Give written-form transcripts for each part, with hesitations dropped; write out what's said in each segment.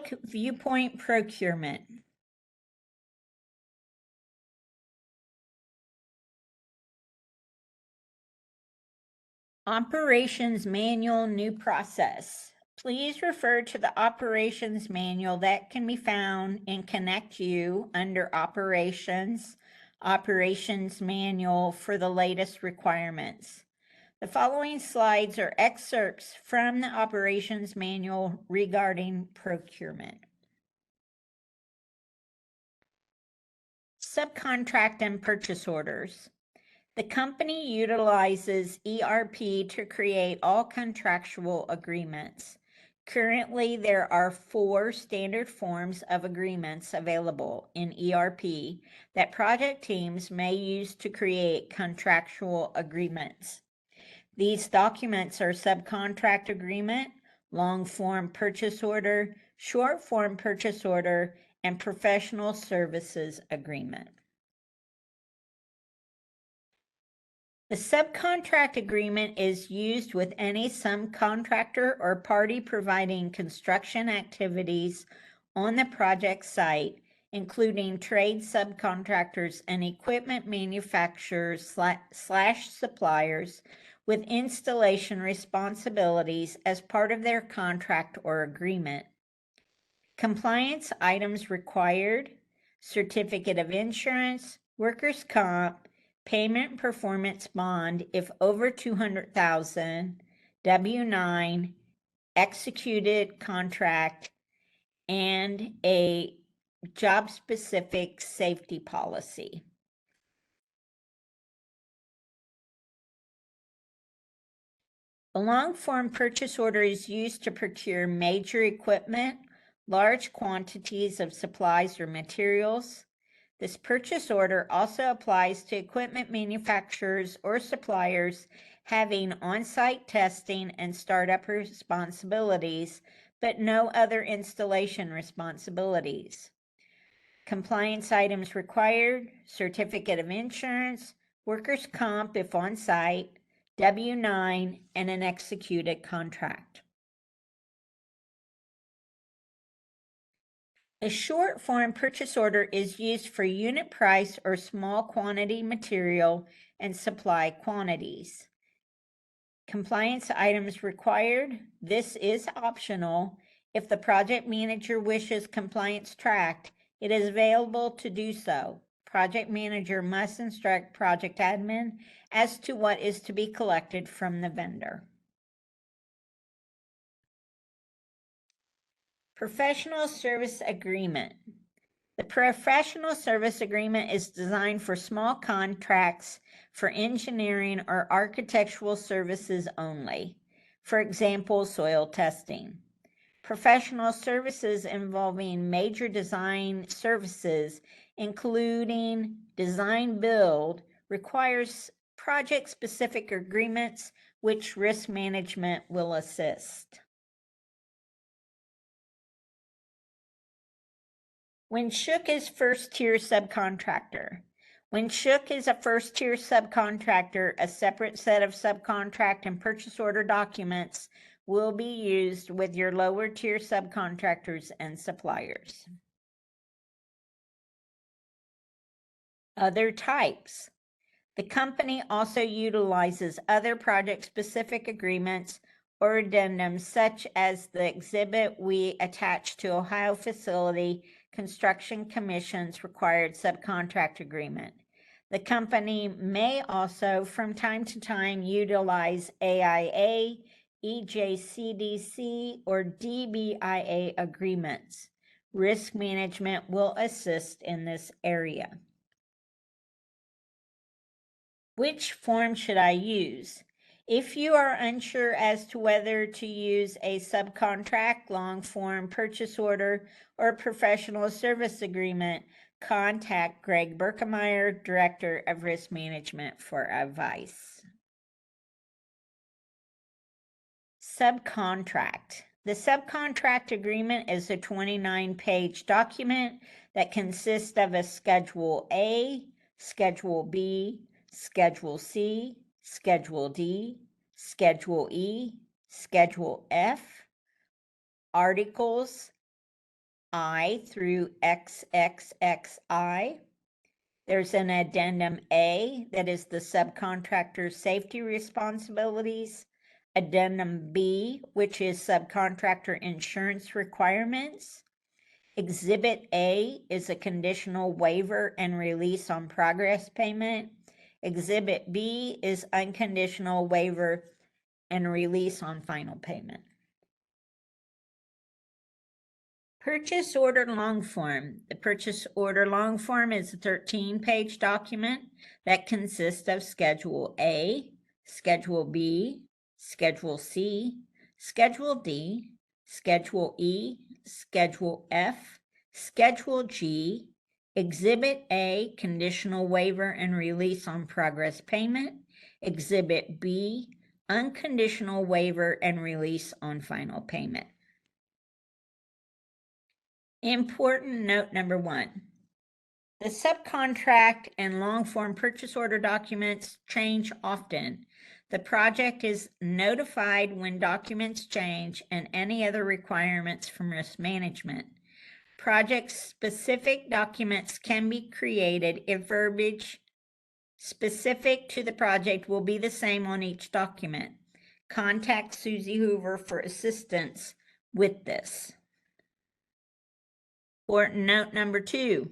Shook Viewpoint Procurement. Operations Manual New Process. Please refer to the Operations Manual that can be found in Connect You under Operations Manual for the latest requirements. The following slides are excerpts from the Operations Manual regarding procurement. Subcontract and purchase orders. The company utilizes ERP to create all contractual agreements. Currently, there are 4 standard forms of agreements available in ERP that project teams may use to create contractual agreements. These documents are subcontract agreement, long form purchase order, short form purchase order, and professional services agreement. The subcontract agreement is used with any subcontractor or party providing construction activities on the project site, including trade subcontractors and equipment manufacturers slash suppliers with installation responsibilities as part of their contract or agreement. Compliance items required: certificate of insurance, workers' comp, payment performance bond if over $200,000, W-9, executed contract, and a job-specific safety policy. A long-form purchase order is used to procure major equipment, large quantities of supplies or materials. This purchase order also applies to equipment manufacturers or suppliers having on-site testing and startup responsibilities, but no other installation responsibilities. Compliance items required: certificate of insurance, workers' comp if on-site, W-9, and an executed contract. A short form purchase order is used for unit price or small quantity material and supply quantities. Compliance items required: this is optional. If the project manager wishes compliance tracked, it is available to do so. Project manager must instruct project admin as to what is to be collected from the vendor. Professional service agreement. The professional service agreement is designed for small contracts for engineering or architectural services only. For example, soil testing. Professional services involving major design services, including design build, requires project-specific agreements which risk management will assist. When Shook is first-tier subcontractor. When Shook is a first-tier subcontractor, a separate set of subcontract and purchase order documents will be used with your lower-tier subcontractors and suppliers. Other types. The company also utilizes other project-specific agreements or addendums, such as the exhibit we attached to Ohio Facility Construction Commission's required subcontract agreement. The company may also, from time to time, utilize AIA, EJCDC, or DBIA agreements. Risk management will assist in this area. Which form should I use? If you are unsure as to whether to use a subcontract, long form purchase order, or professional service agreement, contact Greg Berkemeyer, Director of Risk Management, for advice. Subcontract. The subcontract agreement is a 29-page document that consists of a Schedule A, Schedule B, Schedule C, Schedule D, Schedule E, Schedule F, articles, I through XXXI. There's an addendum A that is the subcontractor's safety responsibilities. Addendum B, which is subcontractor insurance requirements. Exhibit A is a conditional waiver and release on progress payment. Exhibit B is unconditional waiver and release on final payment. Purchase order long form. The purchase order long form is a 13-page document that consists of Schedule A, Schedule B, Schedule C, Schedule D, Schedule E, Schedule F, Schedule G, Exhibit A, conditional waiver and release on progress payment, Exhibit B, unconditional waiver and release on final payment. Important note number 1. The subcontract and long-form purchase order documents change often. The project is notified when documents change and any other requirements from risk management. Project-specific documents can be created if verbiage specific to the project will be the same on each document. Contact Susie Hoover for assistance with this. Important note number 2.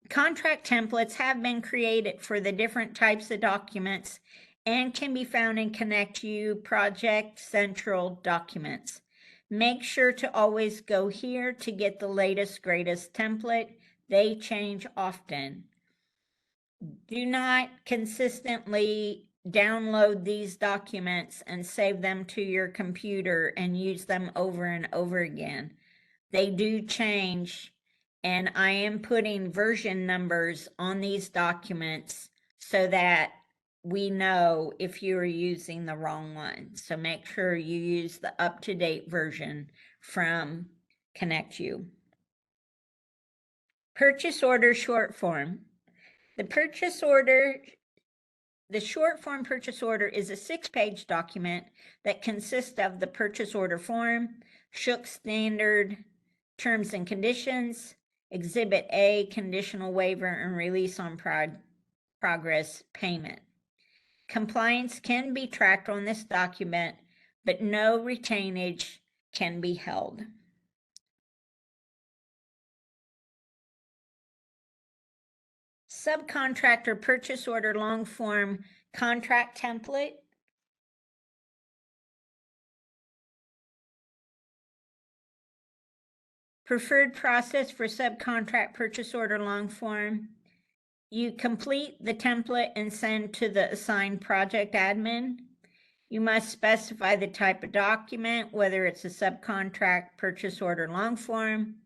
Contract templates have been created for the different types of documents and can be found in ConnectU Project Central documents. Make sure to always go here to get the latest, greatest template. They change often. Do not consistently download these documents and save them to your computer and use them over and over again. They do change, and I am putting version numbers on these documents so that we know if you are using the wrong one. So make sure you use the up-to-date version from ConnectU. Purchase order short form. The short form purchase order is a 6-page document that consists of the purchase order form, Shook standard terms and conditions, Exhibit A, conditional waiver and release on progress payment. Compliance can be tracked on this document, but no retainage can be held. Subcontractor purchase order long form contract template. Preferred process for subcontract purchase order long form. You complete the template and send to the assigned project admin. You must specify the type of document, whether it's a subcontract purchase order long form,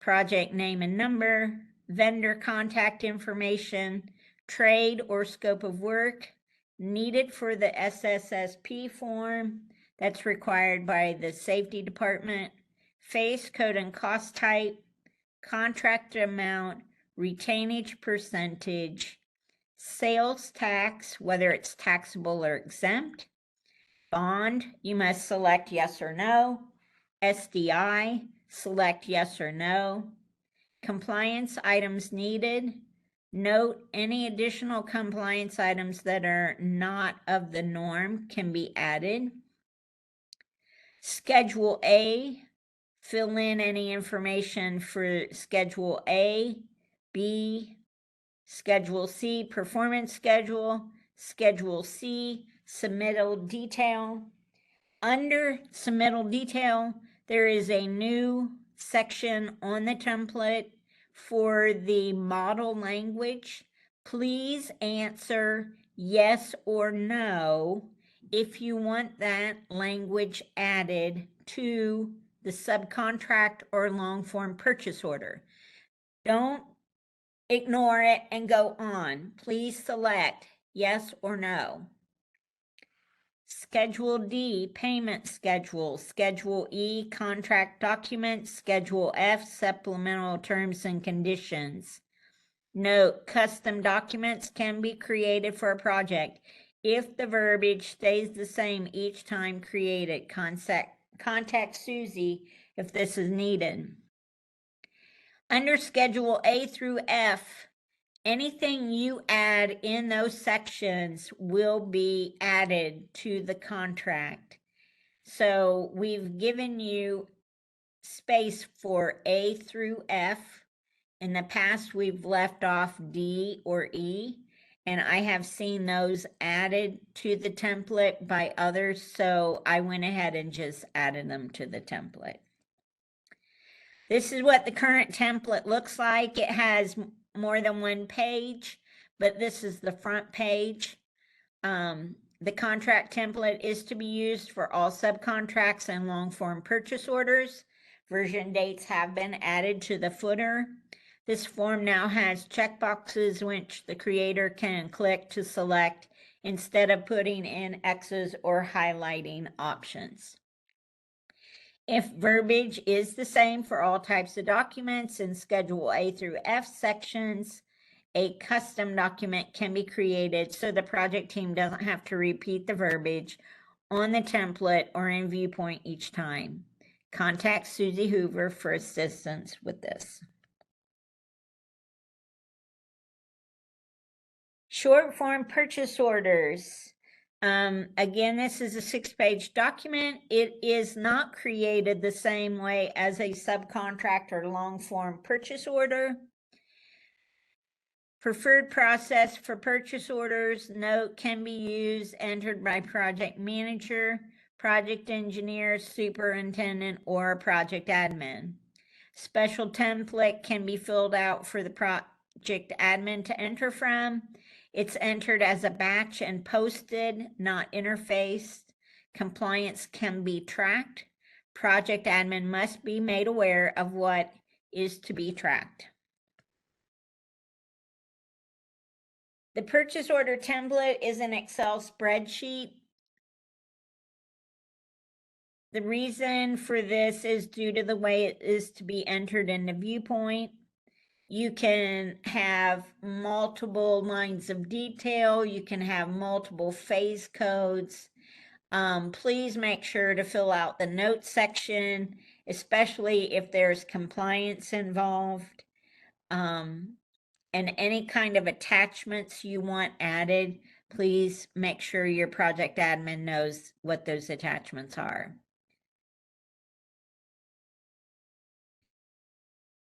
project name and number, vendor contact information, trade or scope of work needed for the SSSP form that's required by the safety department, phase code and cost type, contract amount, retainage percentage, sales tax, whether it's taxable or exempt, bond, you must select yes or no, SDI, select yes or no, compliance items needed, note any additional compliance items that are not of the norm can be added. Schedule A, fill in any information for Schedule A, B, Schedule C, performance schedule, Schedule C, submittal detail. Under submittal detail, there is a new section on the template for the model language. Please answer yes or no if you want that language added to the subcontract or long form purchase order. Don't ignore it and go on. Please select yes or no. Schedule D, payment schedule. Schedule E, contract documents. Schedule F, supplemental terms and conditions. Note, custom documents can be created for a project if the verbiage stays the same each time created. contact Susie if this is needed. Under Schedule A through F, anything you add in those sections will be added to the contract. So we've given you space for A through F. In the past, we've left off D or E, and I have seen those added to the template by others, so I went ahead and just added them to the template. This is what the current template looks like. It has more than one page, but this is the front page. The contract template is to be used for all subcontracts and long form purchase orders. Version dates have been added to the footer. This form now has checkboxes which the creator can click to select instead of putting in X's or highlighting options. If verbiage is the same for all types of documents in Schedule A through F sections, a custom document can be created so the project team doesn't have to repeat the verbiage on the template or in Viewpoint each time. Contact Susie Hoover for assistance with this. Short form purchase orders. Again, this is a 6-page document. It is not created the same way as a subcontract or long form purchase order. Preferred process for purchase orders, note, can be used, entered by project manager, project engineer, superintendent, or project admin. Special template can be filled out for the project admin to enter from. It's entered as a batch and posted, not interfaced. Compliance can be tracked. Project admin must be made aware of what is to be tracked. The purchase order template is an Excel spreadsheet. The reason for this is due to the way it is to be entered into Viewpoint. You can have multiple lines of detail. You can have multiple phase codes. Please make sure to fill out the notes section, especially if there's compliance involved. And any kind of attachments you want added, please make sure your project admin knows what those attachments are.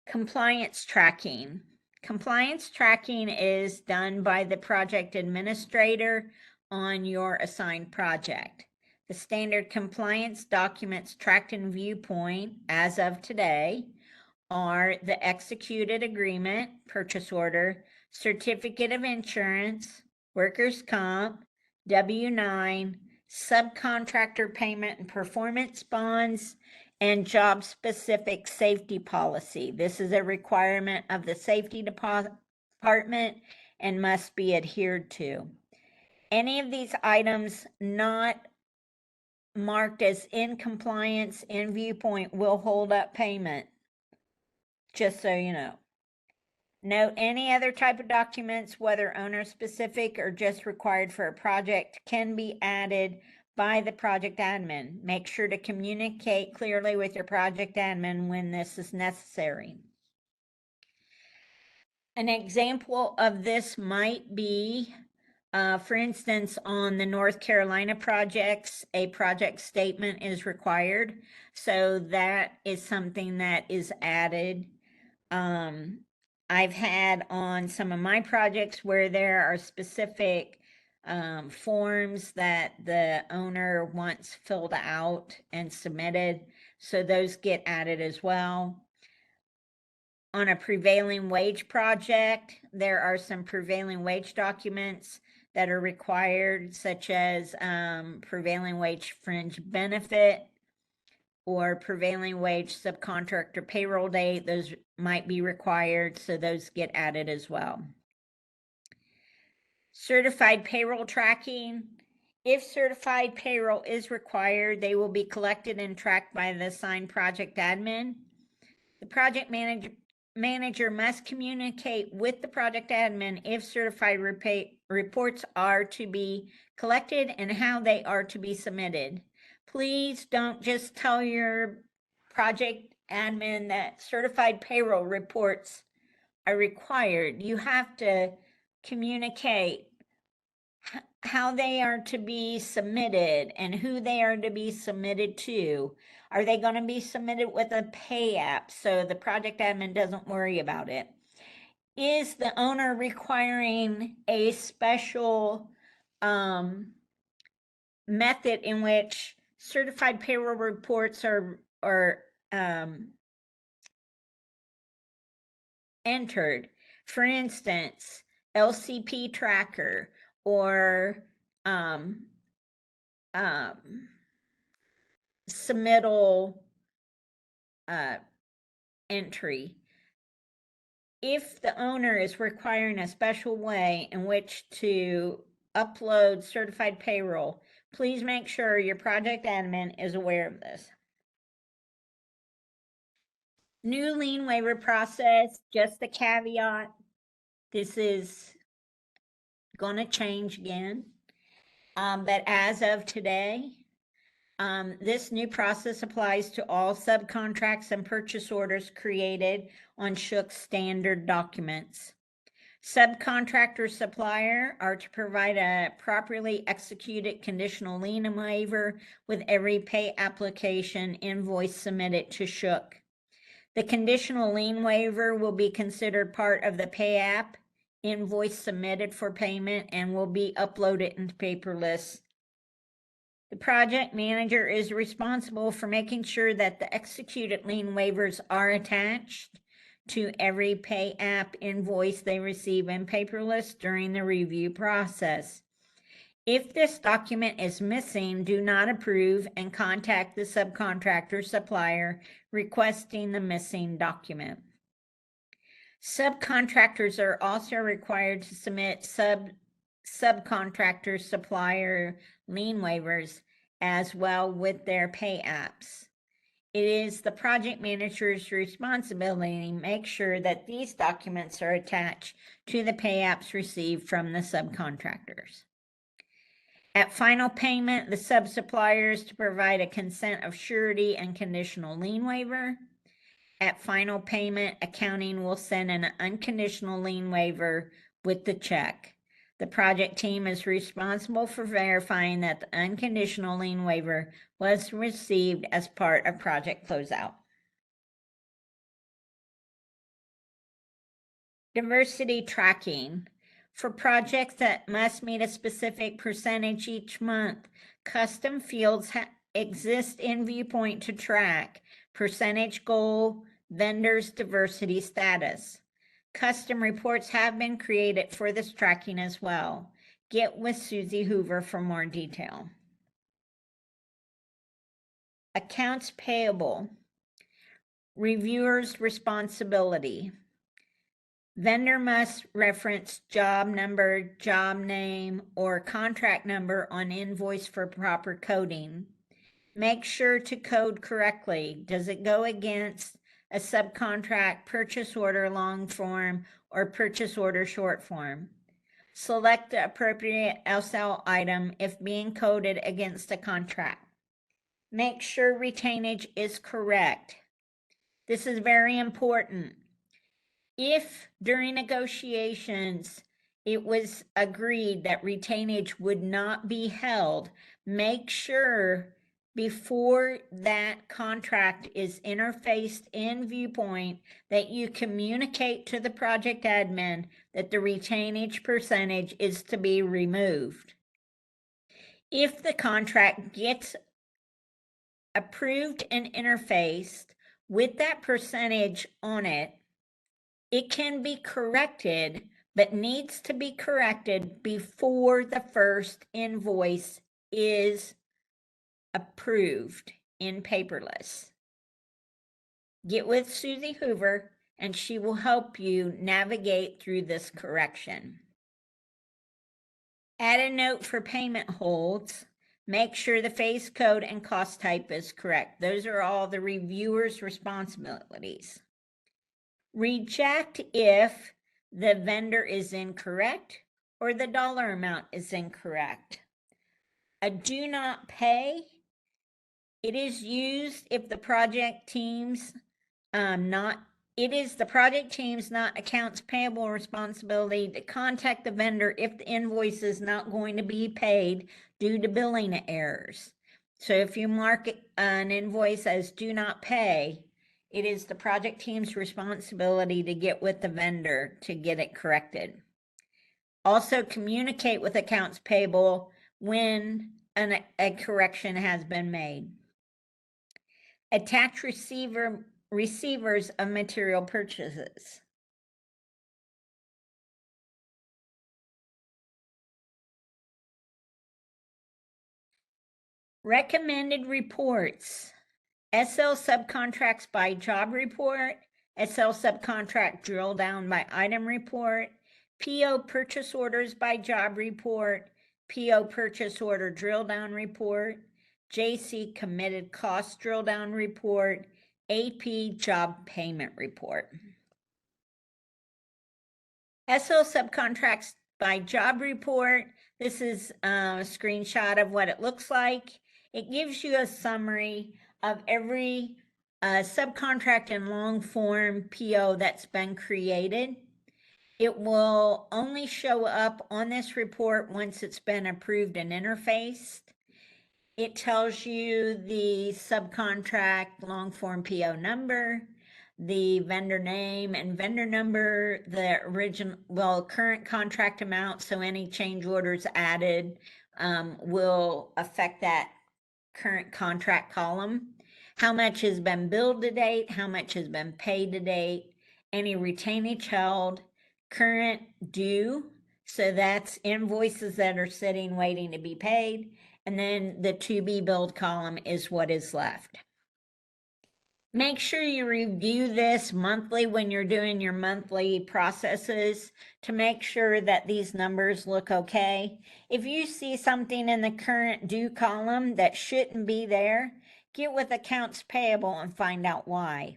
Compliance tracking. Compliance tracking is done by the project administrator on your assigned project. The standard compliance documents tracked in Viewpoint as of today are the executed agreement, purchase order, certificate of insurance, workers' comp, W-9, subcontractor payment and performance bonds, and job-specific safety policy. This is a requirement of the safety department and must be adhered to. Any of these items not marked as in compliance in Viewpoint will hold up payment, just so you know. Note any other type of documents, whether owner-specific or just required for a project, can be added by the project admin. Make sure to communicate clearly with your project admin when this is necessary. An example of this might be, for instance, on the North Carolina projects, a project statement is required. So that is something that is added. I've had on some of my projects where there are specific forms that the owner wants filled out and submitted. So those get added as well. On a prevailing wage project, there are some prevailing wage documents that are required, such as prevailing wage fringe benefit or prevailing wage subcontractor payroll date. Those might be required, so those get added as well. Certified payroll tracking. If certified payroll is required, they will be collected and tracked by the assigned project admin. The project manager must communicate with the project admin if certified reports are to be collected and how they are to be submitted. Please don't just tell your project admin that certified payroll reports are required. You have to communicate how they are to be submitted and who they are to be submitted to. Are they going to be submitted with a pay app so the project admin doesn't worry about it? Is the owner requiring a special method in which certified payroll reports are entered? For instance, LCP tracker or submittal entry. If the owner is requiring a special way in which to upload certified payroll, please make sure your project admin is aware of this. New lien waiver process, just a caveat. This is going to change again. But as of today, this new process applies to all subcontracts and purchase orders created on Shook's standard documents. Subcontractor supplier are to provide a properly executed conditional lien waiver with every pay application invoice submitted to Shook. The conditional lien waiver will be considered part of the pay app invoice submitted for payment and will be uploaded into paperless. The project manager is responsible for making sure that the executed lien waivers are attached to every pay app invoice they receive in paperless during the review process. If this document is missing, do not approve and contact the subcontractor supplier requesting the missing document. Subcontractors are also required to submit subcontractor supplier lien waivers as well with their pay apps. It is the project manager's responsibility to make sure that these documents are attached to the pay apps received from the subcontractors. At final payment, the sub-supplier is to provide a consent of surety and conditional lien waiver. At final payment, accounting will send an unconditional lien waiver with the check. The project team is responsible for verifying that the unconditional lien waiver was received as part of project closeout. Diversity tracking. For projects that must meet a specific percentage each month, custom fields exist in Viewpoint to track percentage goal, vendors' diversity status. Custom reports have been created for this tracking as well. Get with Susie Hoover for more detail. Accounts payable. Reviewer's responsibility. Vendor must reference job number, job name, or contract number on invoice for proper coding. Make sure to code correctly. Does it go against a subcontract purchase order long form or purchase order short form? Select the appropriate LSL item if being coded against a contract. Make sure retainage is correct. This is very important. If during negotiations it was agreed that retainage would not be held, make sure before that contract is interfaced in Viewpoint that you communicate to the project admin that the retainage percentage is to be removed. If the contract gets approved and interfaced with that percentage on it, it can be corrected, but needs to be corrected before the first invoice is approved in paperless. Get with Susie Hoover and she will help you navigate through this correction. Add a note for payment holds. Make sure the phase code and cost type is correct. Those are all the reviewer's responsibilities. Reject if the vendor is incorrect or the dollar amount is incorrect. A do not pay It is used if the project team's it is the project team's, not accounts payable, responsibility to contact the vendor if the invoice is not going to be paid due to billing errors. So if you mark an invoice as do not pay, it is the project team's responsibility to get with the vendor to get it corrected. Also communicate with accounts payable when a correction has been made. Attach receivers of material purchases. Recommended reports. SL subcontracts by job report, SL subcontract drill down by item report, PO purchase orders by job report, PO purchase order drill down report, JC committed cost drill down report, AP job payment report. SL subcontracts by job report. This is a screenshot of what it looks like. It gives you a summary of every subcontract and long form PO that's been created. It will only show up on this report once it's been approved and interfaced. It tells you the subcontract long form PO number, the vendor name and vendor number, the current contract amount. So any change orders added will affect that current contract column. How much has been billed to date, how much has been paid to date, any retainage held, current due. So that's invoices that are sitting waiting to be paid. And then the to be billed column is what is left. Make sure you review this monthly when you're doing your monthly processes to make sure that these numbers look okay. If you see something in the current due column that shouldn't be there, get with accounts payable and find out why.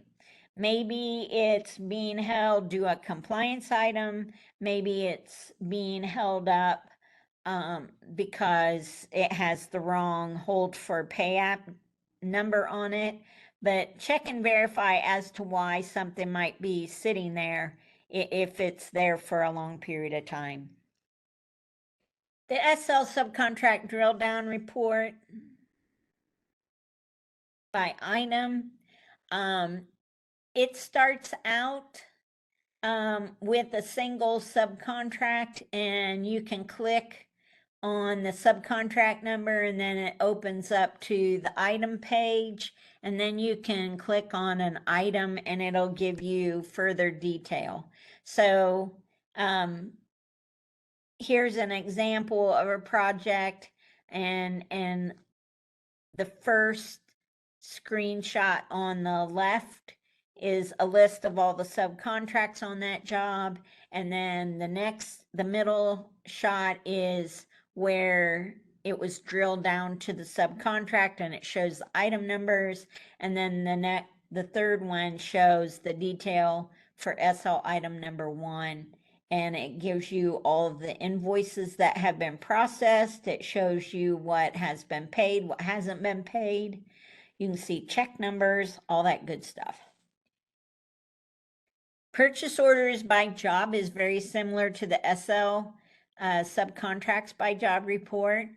Maybe it's being held due a compliance item. Maybe it's being held up because it has the wrong hold for pay app number on it. But check and verify as to why something might be sitting there if it's there for a long period of time. The SL subcontract drill down report by item. It starts out with a single subcontract, and you can click on the subcontract number and then it opens up to the item page, and then you can click on an item and it'll give you further detail. So here's an example of a project, and the first screenshot on the left is a list of all the subcontracts on that job, and then the middle shot is where it was drilled down to the subcontract and it shows the item numbers, and then the third one shows the detail for SL item number 1, and it gives you all of the invoices that have been processed. It shows you what has been paid, what hasn't been paid. You can see check numbers, all that good stuff. Purchase orders by job is very similar to the SL subcontracts by job report.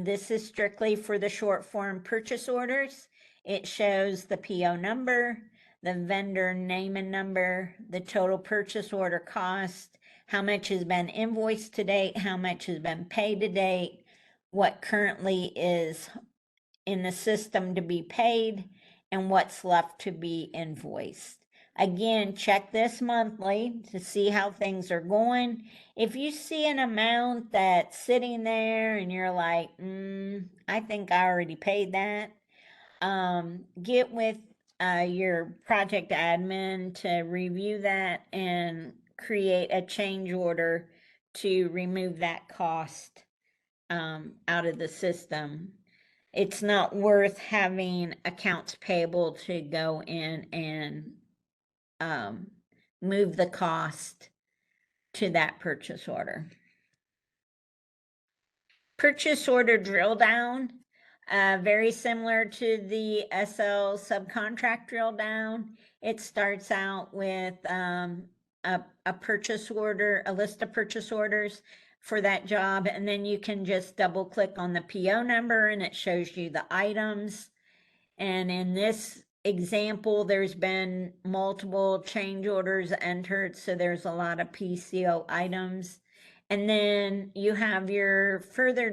This is strictly for the short form purchase orders. It shows the PO number, the vendor name and number, the total purchase order cost, how much has been invoiced to date, how much has been paid to date, what currently is in the system to be paid, and what's left to be invoiced. Again, check this monthly to see how things are going. If you see an amount that's sitting there and you're like, I think I already paid that, get with your project admin to review that and create a change order to remove that cost out of the system. It's not worth having accounts payable to go in and move the cost to that purchase order. Purchase order drill down. Very similar to the SL subcontract drill down. It starts out with a purchase order, a list of purchase orders for that job, and then you can just double click on the PO number and it shows you the items. And in this example, there's been multiple change orders entered, so there's a lot of PCO items. And then you have your further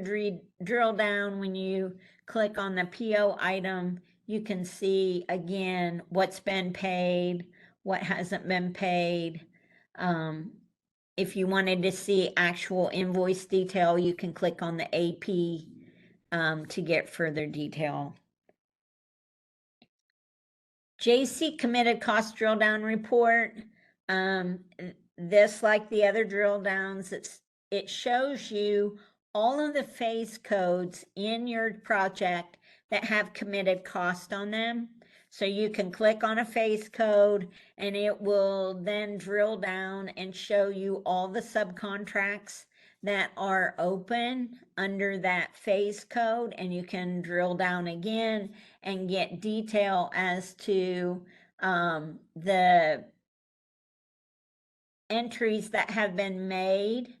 drill down. When you click on the PO item, you can see again what's been paid, what hasn't been paid. If you wanted to see actual invoice detail, you can click on the AP to get further detail. JC committed cost drill down report. This, like the other drill downs, it shows you all of the phase codes in your project that have committed cost on them. So you can click on a phase code and it will then drill down and show you all the subcontracts that are open under that phase code, and you can drill down again and get detail as to the entries that have been made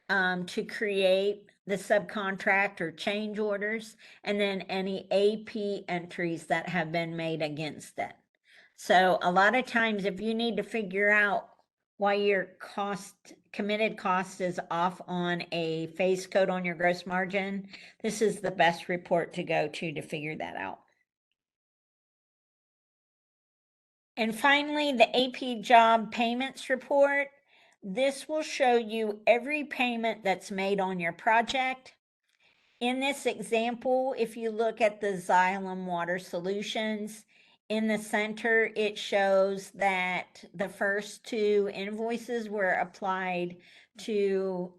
to create the subcontract or change orders, and then any AP entries that have been made against it. So a lot of times, if you need to figure out why your committed cost is off on a phase code on your gross margin, this is the best report to go to figure that out. And finally, the AP job payments report. This will show you every payment that's made on your project. In this example, if you look at the Xylem Water Solutions, in the center, it shows that the first two invoices were applied to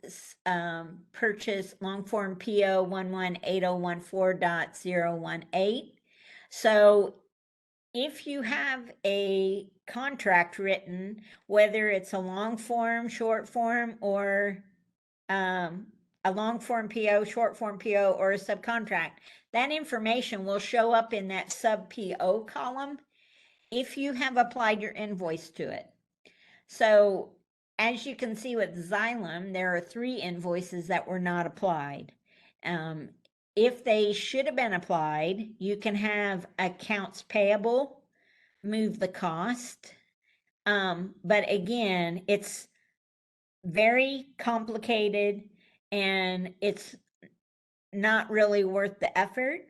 purchase long form PO 118014.018. So if you have a contract written, whether it's a long form, short form, or a long form PO, short form PO, or a subcontract, that information will show up in that sub PO column if you have applied your invoice to it. So as you can see with Xylem, there are 3 invoices that were not applied. If they should have been applied, you can have accounts payable move the cost. But again, it's very complicated and it's not really worth the effort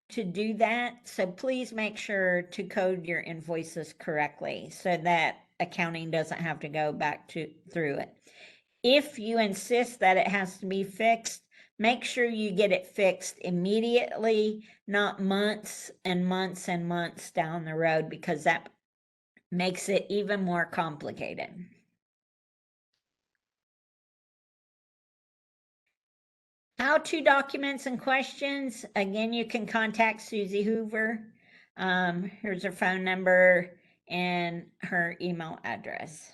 to do that. So please make sure to code your invoices correctly so that accounting doesn't have to go back through it. If you insist that it has to be fixed, make sure you get it fixed immediately, not months and months and months down the road, because that makes it even more complicated. How-to documents and questions. Again, you can contact Susie Hoover. Here's her phone number and her email address.